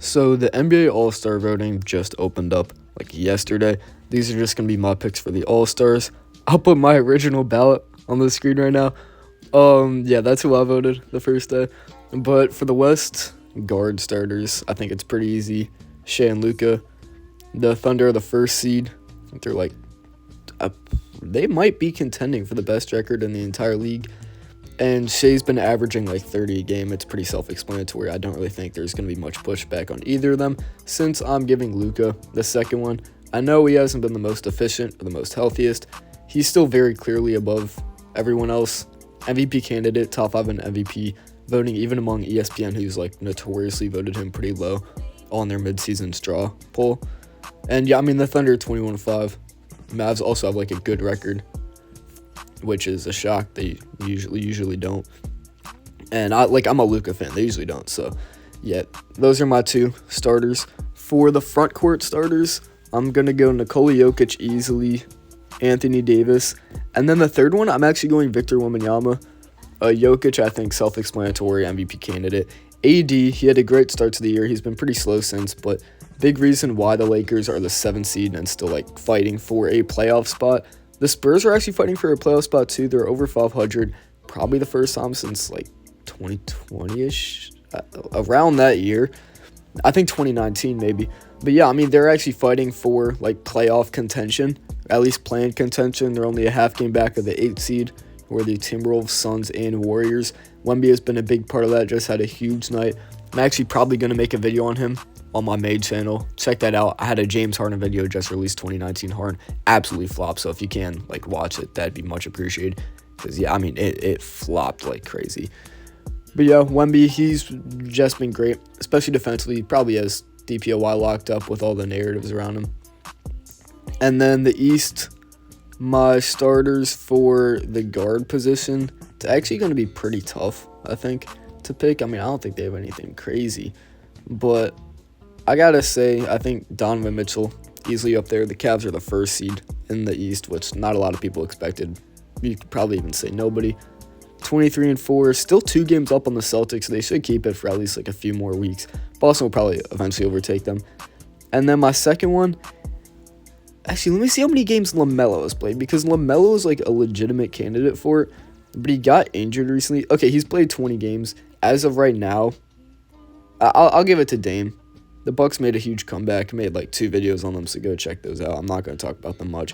So the NBA All-Star voting just opened up like yesterday. These are just going to be my picks for the All-Stars. I'll put my original ballot on the screen right now. Yeah, that's who I voted the first day. But for the West guard starters, I think it's pretty easy. Shea and Luka. The Thunder are the first seed. I think they're they might be contending for the best record in the entire league. And Shea's been averaging like 30 a game. It's pretty self-explanatory. I don't really think there's going to be much pushback on either of them, since I'm giving Luka the second one. I know he hasn't been the most efficient or the most healthiest. He's still very clearly above everyone else. MVP candidate, top 5 in MVP voting, even among ESPN, who's like notoriously voted him pretty low on their midseason straw poll. And yeah, I mean, the Thunder 21-5. Mavs also have like a good record, which is a shock. They usually don't. And I'm a Luka fan. They usually don't. So, yeah, those are my two starters. For the front court starters, I'm going to go Nikola Jokic easily, Anthony Davis. And then the third one, I'm actually going Victor Wembanyama. Jokic, I think, self-explanatory MVP candidate. AD, he had a great start to the year. He's been pretty slow since, but big reason why the Lakers are the 7th seed and still like fighting for a playoff spot. The Spurs are actually fighting for a playoff spot too. They're over 500, probably the first time since like 2020-ish, around that year. I think 2019 maybe. But yeah, I mean, they're actually fighting for like playoff contention, at least play-in contention. They're only a half game back of the 8th seed, where the Timberwolves, Suns, and Warriors. Wemby has been a big part of that, just had a huge night. I'm actually probably going to make a video on him on my main channel. Check that out. I had a James Harden video just released, 2019 Harden. Absolutely flopped, so if you can, like, watch it, that'd be much appreciated. Because, yeah, I mean, it flopped like crazy. But, yeah, Wemby, he's just been great, especially defensively. He probably has DPOY locked up with all the narratives around him. And then the East, my starters for the guard position, it's actually going to be pretty tough, I think, to pick. I mean, I don't think they have anything crazy, but I gotta say, I think Donovan Mitchell easily up there. The Cavs are the first seed in the East, which not a lot of people expected. You could probably even say nobody. 23-4, still 2 games up on the Celtics. They should keep it for at least like a few more weeks. Boston will probably eventually overtake them. And then my second one, actually, let me see how many games LaMelo has played, because LaMelo is like a legitimate candidate for it, but he got injured recently. Okay, he's played 20 games. As of right now, I'll give it to Dame. The Bucks made a huge comeback. Made like 2 videos on them, so go check those out. I'm not going to talk about them much.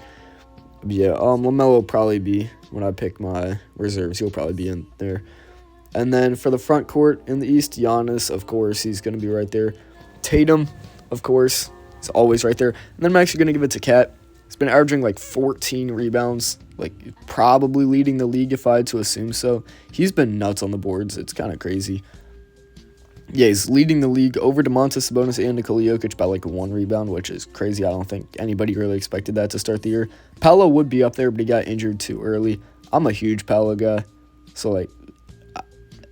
But yeah, LaMelo will probably be, when I pick my reserves, he'll probably be in there. And then for the front court in the East, Giannis, of course, he's going to be right there. Tatum, of course, is always right there. And then I'm actually going to give it to Cat. He's been averaging like 14 rebounds, like probably leading the league if I had to assume so. He's been nuts on the boards. It's kind of crazy. Yeah, he's leading the league over Domantas Sabonis and Nikola Jokic by like 1 rebound, which is crazy. I don't think anybody really expected that to start the year. Paolo would be up there, but he got injured too early. I'm a huge Paolo guy, so like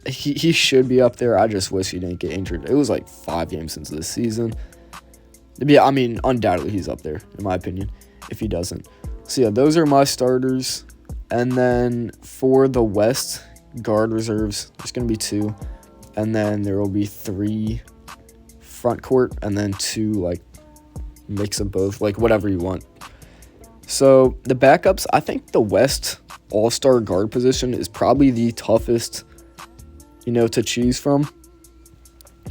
he should be up there. I just wish he didn't get injured. It was like 5 games since this season. But yeah, I mean, undoubtedly he's up there, in my opinion, if he doesn't. So yeah, those are my starters. And then for the West guard reserves, there's going to be 2. And then there will be 3 front court, and then 2, like, mix of both, like, whatever you want. So, the backups, I think the West all-star guard position is probably the toughest, to choose from.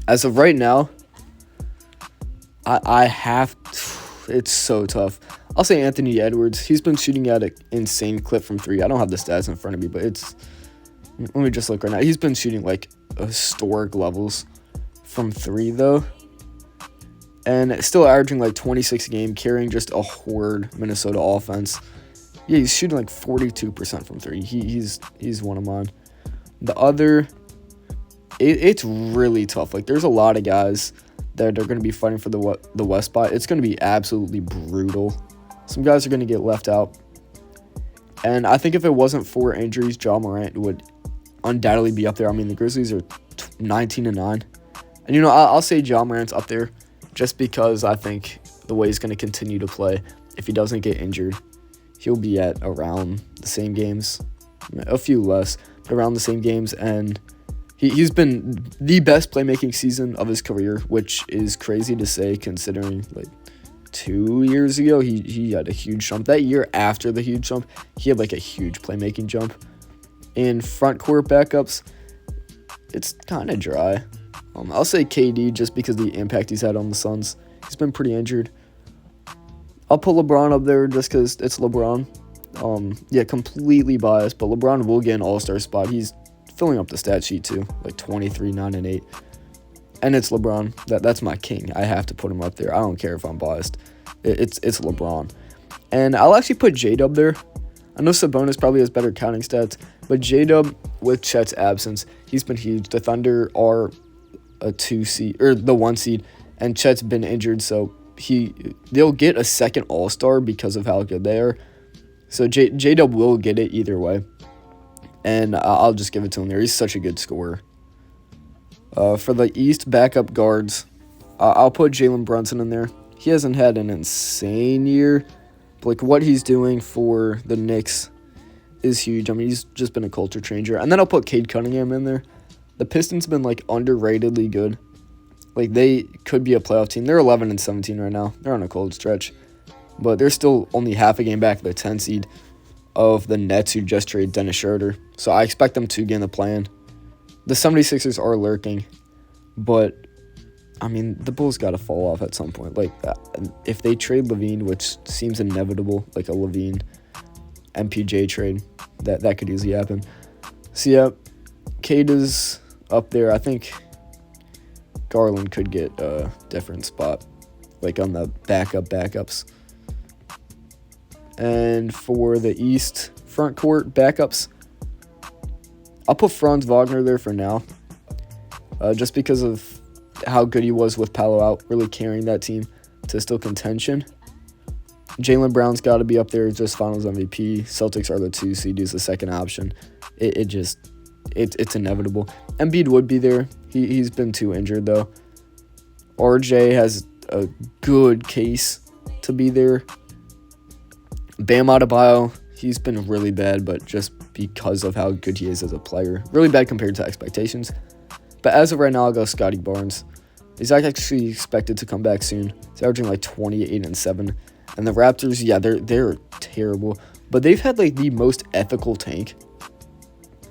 As of right now, it's so tough. I'll say Anthony Edwards. He's been shooting at an insane clip from 3. I don't have the stats in front of me, but let me just look right now. He's been shooting, like, historic levels from 3, though. And still averaging, like, 26 a game, carrying just a horde Minnesota offense. Yeah, he's shooting, like, 42% from 3. He's one of mine. The other, it's really tough. Like, there's a lot of guys that are going to be fighting for the West spot. It's going to be absolutely brutal. Some guys are going to get left out. And I think if it wasn't for injuries, Ja Morant would undoubtedly be up there. I mean, the Grizzlies are 19-9. And, I'll say Ja Morant's up there just because I think the way he's going to continue to play, if he doesn't get injured, he'll be at around the same games, a few less, but around the same games. And He's been the best playmaking season of his career, which is crazy to say considering like 2 years ago he had a huge jump. That year after the huge jump, he had like a huge playmaking jump. In front court backups, it's kind of dry. I'll say KD just because of the impact he's had on the Suns. He's been pretty injured. I'll put LeBron up there just because it's LeBron. Yeah, completely biased, but LeBron will get an all-star spot. He's filling up the stat sheet too, like 23, 9, and 8. And it's LeBron. That's my king. I have to put him up there. I don't care if I'm biased. It's LeBron. And I'll actually put J-Dub there. I know Sabonis probably has better counting stats, but J-Dub, with Chet's absence, he's been huge. The Thunder are a 2 seed, or the 1 seed, and Chet's been injured, so they'll get a second all-star because of how good they are. So J-Dub will get it either way. And I'll just give it to him there. He's such a good scorer. For the East backup guards, I'll put Jalen Brunson in there. He hasn't had an insane year, but like what he's doing for the Knicks is huge. I mean, he's just been a culture changer. And then I'll put Cade Cunningham in there. The Pistons have been like underratedly good. Like they could be a playoff team. They're 11-17 right now. They're on a cold stretch, but they're still only half a game back of the 10 seed of the Nets, who just traded Dennis Schroeder. So I expect them to get in the play-in. The 76ers are lurking, but I mean, the Bulls got to fall off at some point. Like, if they trade LaVine, which seems inevitable, like a LaVine MPJ trade, that could easily happen. So yeah, Cade is up there. I think Garland could get a different spot, like on the backups. And for the East front court backups, I'll put Franz Wagner there for now, just because of how good he was with Palo out, really carrying that team to still contention. Jaylen Brown's got to be up there, just Finals MVP. Celtics are the 2 seed, he's the second option. It's inevitable. Embiid would be there. He's been too injured though. RJ has a good case to be there. Bam Adebayo, he's been really bad, but just because of how good he is as a player. Really bad compared to expectations. But as of right now, I'll go Scotty Barnes. He's actually expected to come back soon. He's averaging like 28-7. And the Raptors, yeah, they're terrible. But they've had like the most ethical tank.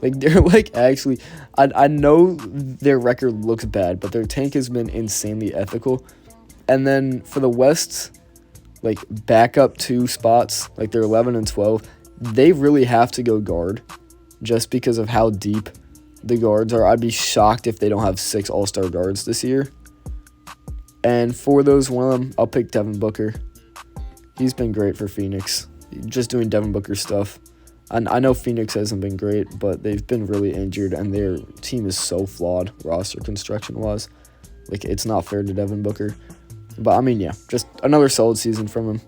Like they're like actually, I know their record looks bad, but their tank has been insanely ethical. And then for the West, like backup 2 spots, like they're 11-12, they really have to go guard just because of how deep the guards are. I'd be shocked if they don't have 6 all-star guards this year. And for those one of them, I'll pick Devin Booker. He's been great for Phoenix, just doing Devin Booker stuff. And I know Phoenix hasn't been great, but they've been really injured, and their team is so flawed roster construction-wise. Like, it's not fair to Devin Booker. But, I mean, yeah, just another solid season from him.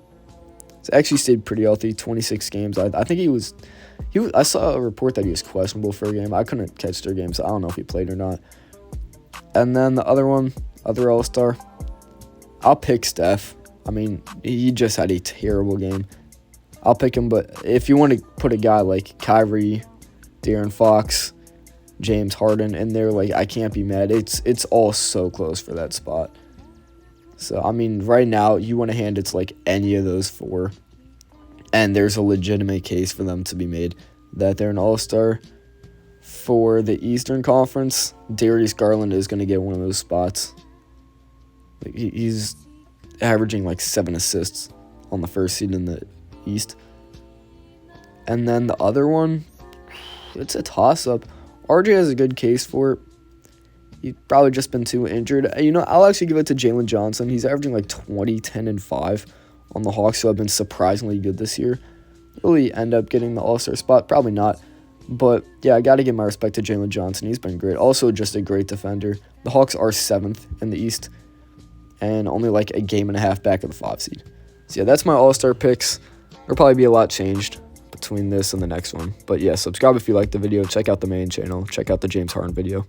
He's actually stayed pretty healthy, 26 games. I think he was. I saw a report that he was questionable for a game. I couldn't catch their game, so I don't know if he played or not. And then the other All-Star, I'll pick Steph. I mean, he just had a terrible game. I'll pick him, but if you want to put a guy like Kyrie, De'Aaron Fox, James Harden in there, like, I can't be mad. It's all so close for that spot. So, I mean, right now, you want to hand it to, like, any of those 4, and there's a legitimate case for them to be made that they're an all-star. For the Eastern Conference, Darius Garland is going to get one of those spots. Like, he's averaging, like, 7 assists on the first seed in the East. And then the other one, it's a toss-up. RJ has a good case for it. He's probably just been too injured. You know, I'll actually give it to Jalen Johnson. He's averaging like 20, 10, and 5 on the Hawks, who have been surprisingly good this year. Will he end up getting the All-Star spot? Probably not. But, yeah, I got to give my respect to Jalen Johnson. He's been great. Also, just a great defender. The Hawks are 7th in the East and only like a game and a half back of the 5 seed. So, yeah, that's my All-Star picks. There'll probably be a lot changed between this and the next one. But, yeah, subscribe if you liked the video. Check out the main channel. Check out the James Harden video.